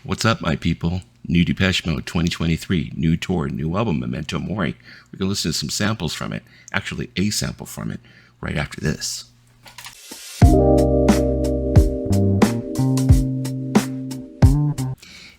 What's up, my people? New Depeche Mode 2023, new tour, new album, Memento Mori. We can listen to some samples from it, actually a sample from it, right after this.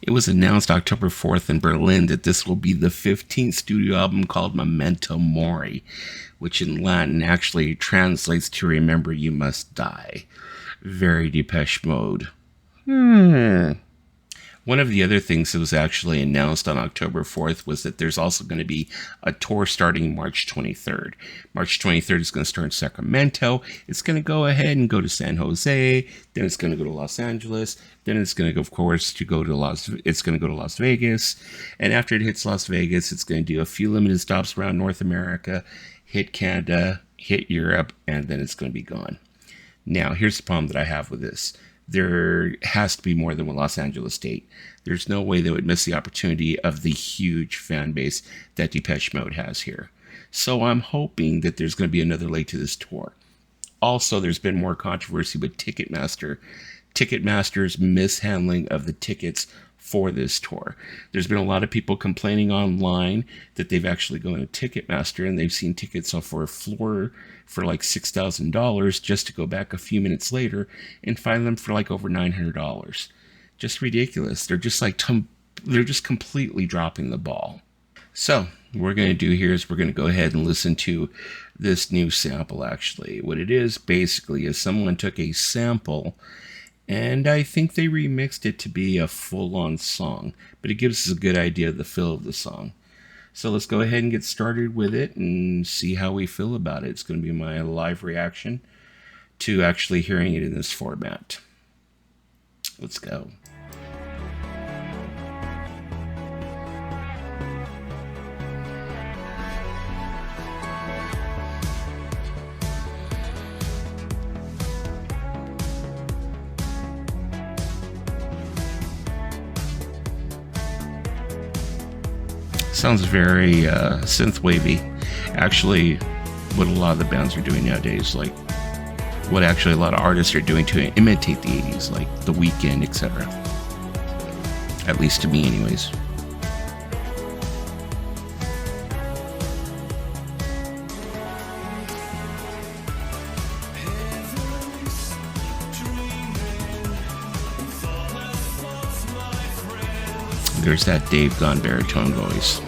It was announced October 4th in Berlin that this will be the 15th studio album called Memento Mori, which in Latin actually translates to Remember You Must Die. Very Depeche Mode. One of the other things that was actually announced on October 4th was that there's also going to be a tour starting March 23rd. March 23rd is going to start in Sacramento. It's going to go ahead and go to San Jose. Then it's going to go to Los Angeles. Then it's going to go, of course, to Las Vegas. And after it hits Las Vegas, it's going to do a few limited stops around North America, hit Canada, hit Europe, and then it's going to be gone. Now, here's the problem that I have with this. There has to be more than one Los Angeles date. There's no way they would miss the opportunity of the huge fan base that Depeche Mode has here. So I'm hoping that there's going to be another leg to this tour. Also, there's been more controversy with Ticketmaster's mishandling of the tickets for this tour. There's been a lot of people complaining online that they've actually gone to Ticketmaster and they've seen tickets off for a floor for like $6,000 just to go back a few minutes later and find them for like over $900. Just ridiculous. They're just completely dropping the ball. So what we're going to do here is we're going to go ahead and listen to this new sample. Actually, what it is basically is someone took a sample and I think they remixed it to be a full-on song, but it gives us a good idea of the feel of the song. So let's go ahead and get started with it and see how we feel about it. It's going to be my live reaction to actually hearing it in this format. Let's go. Sounds very synth-wavy. Actually, what a lot of the bands are doing nowadays, like what actually a lot of artists are doing to imitate the 80s, like The Weeknd, etc. At least to me, anyways. There's that Dave Gunn baritone voice.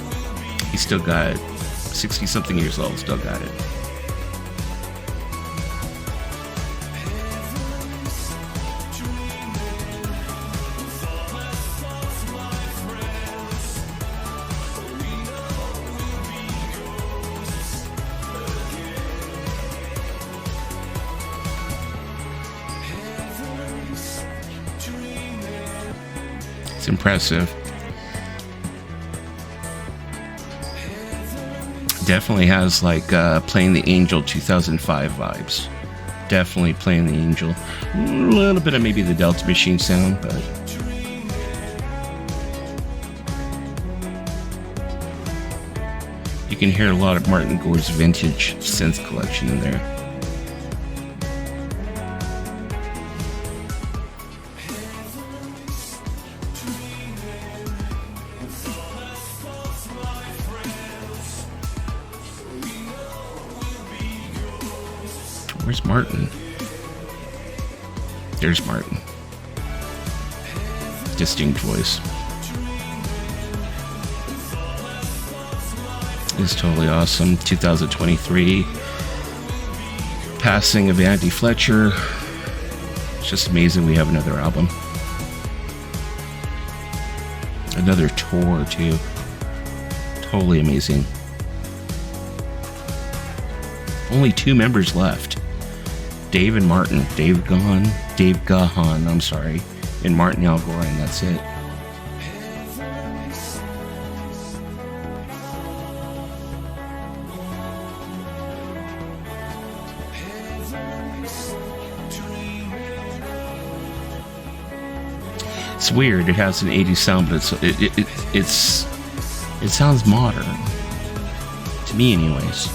He's still got it. 60-something years old, still got it. It's impressive. Definitely has like Playing the Angel 2005 vibes. Definitely Playing the Angel. A little bit of maybe the Delta Machine sound, but you can hear a lot of Martin Gore's vintage synth collection in there. Where's Martin? There's Martin. Distinct voice. It's totally awesome. 2023. Passing of Andy Fletcher. It's just amazing we have another album. Another tour, too. Totally amazing. Only 2 members left. Dave and Martin. Dave Gahan, I'm sorry. And Martin Algorian, that's it. It's weird. It has an 80s sound, but it sounds modern. To me, anyways.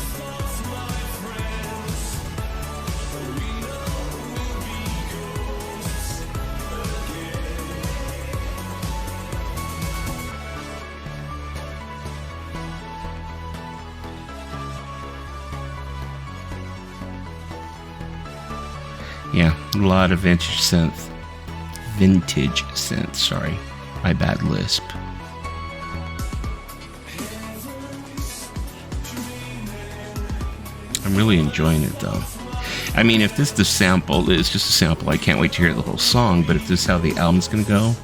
Yeah, a lot of vintage synth. Vintage synth, sorry. My bad lisp. I'm really enjoying it though. I mean, if this is the sample, it's just a sample. I can't wait to hear the whole song, but if this is how the album's gonna go,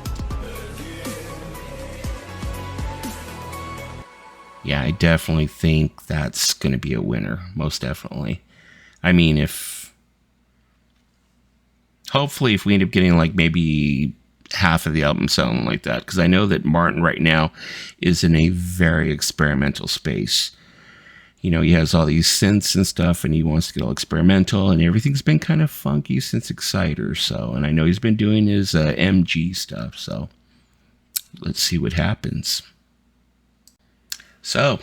yeah, I definitely think that's gonna be a winner. Most definitely. I mean, hopefully if we end up getting like maybe half of the album sounding like that, because I know that Martin right now is in a very experimental space. You know, he has all these synths and stuff, and he wants to get all experimental, and everything's been kind of funky since Exciter. So, and I know he's been doing his MG stuff. So, let's see what happens. So,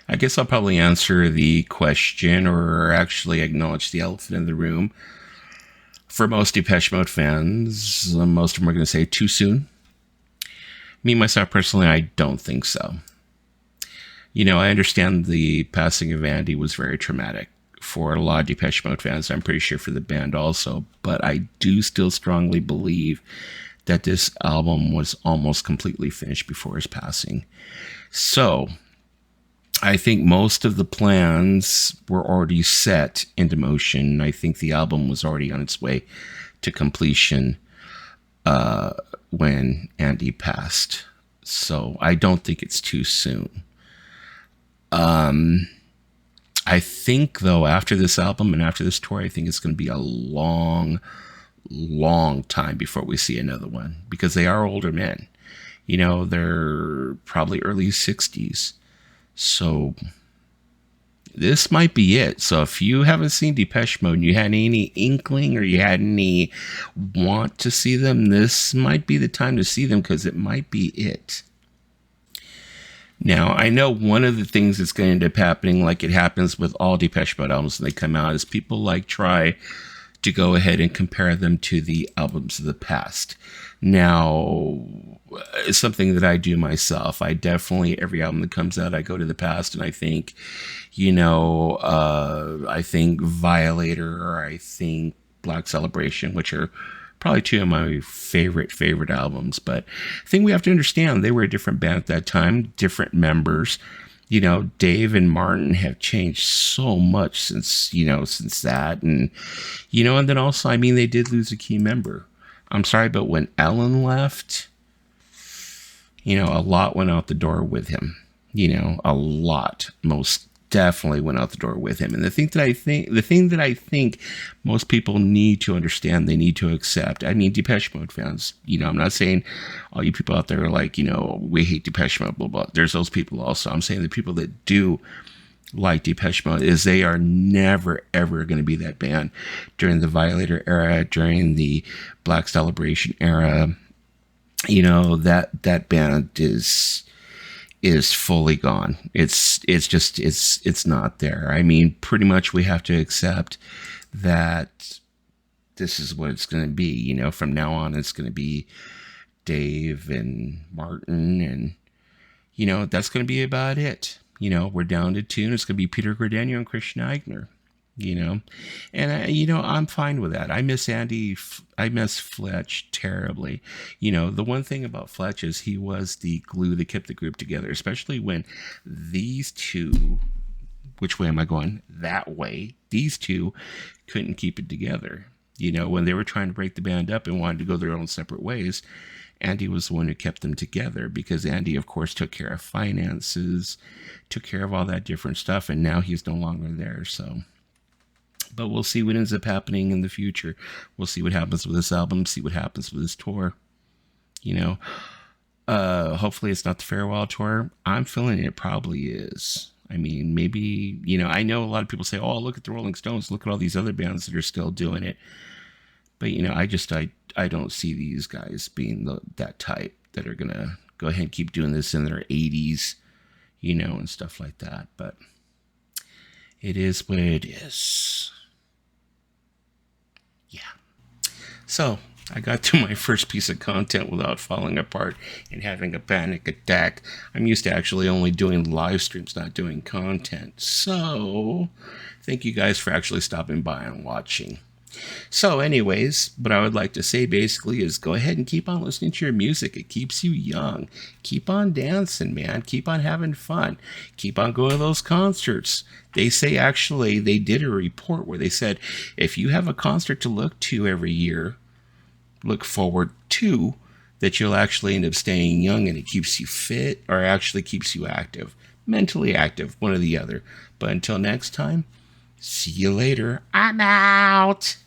I guess I'll probably answer the question, or actually acknowledge the elephant in the room. For most Depeche Mode fans, most of them are going to say too soon. Me, myself, personally, I don't think so. You know, I understand the passing of Andy was very traumatic for a lot of Depeche Mode fans. I'm pretty sure for the band also. But I do still strongly believe that this album was almost completely finished before his passing. So, I think most of the plans were already set into motion. I think the album was already on its way to completion when Andy passed. So, I don't think it's too soon. I think, though, after this album and after this tour, I think it's going to be a long, long time before we see another one, because they are older men. You know, they're probably early 60s. So this might be it. So if you haven't seen Depeche Mode and you had any inkling or you had any want to see them, this might be the time to see them, because it might be it. Now, I know one of the things that's going to end up happening, like it happens with all Depeche Mode albums when they come out, is people like try to go ahead and compare them to the albums of the past. Now, it's something that I do myself. I definitely, every album that comes out, I go to the past and I think, you know, I think Violator, or I think Black Celebration, which are probably two of my favorite albums. But I think we have to understand they were a different band at that time, different members. You know, Dave and Martin have changed so much since that. And, you know, and then also, I mean, they did lose a key member. I'm sorry, but when Ellen left, you know, a lot went out the door with him. You know, a lot, most definitely went out the door with him. And the thing that I think most people need to understand, they need to accept. I mean, Depeche Mode fans, you know, I'm not saying all you people out there are like, you know, we hate Depeche Mode, blah, blah. There's those people also. I'm saying the people that do like Depeche Mode is they are never, ever going to be that band during the Violator era, during the Black Celebration era. You know, that band is fully gone. It's not there. I mean, pretty much we have to accept that this is what it's going to be. You know, from now on, it's going to be Dave and Martin, and, you know, that's going to be about it. You know, we're down to two, and it's going to be Peter Gordeno and Christian Eigner. You know, and you know, I'm fine with that. I miss Andy. I miss Fletch terribly. You know, the one thing about Fletch is he was the glue that kept the group together, especially when these two, which way am I going? That way. These two couldn't keep it together. You know, when they were trying to break the band up and wanted to go their own separate ways, Andy was the one who kept them together, because Andy, of course, took care of finances, took care of all that different stuff, and now he's no longer there. So, but we'll see what ends up happening in the future. We'll see what happens with this album, see what happens with this tour. You know, hopefully it's not the farewell tour. I'm feeling it probably is. I mean, maybe, you know, I know a lot of people say, oh, look at the Rolling Stones, look at all these other bands that are still doing it. But, you know, I don't see these guys being that type that are going to go ahead and keep doing this in their 80s, you know, and stuff like that. But it is what it is. Yeah. So I got to my first piece of content without falling apart and having a panic attack. I'm used to actually only doing live streams, not doing content. So thank you guys for actually stopping by and watching. So, anyways, what I would like to say basically is go ahead and keep on listening to your music. It keeps you young. Keep on dancing, man. Keep on having fun. Keep on going to those concerts. They say actually, they did a report where they said if you have a concert to look to every year, look forward to, that you'll actually end up staying young and it keeps you fit or actually keeps you active. Mentally active, one or the other. But until next time, see you later. I'm out.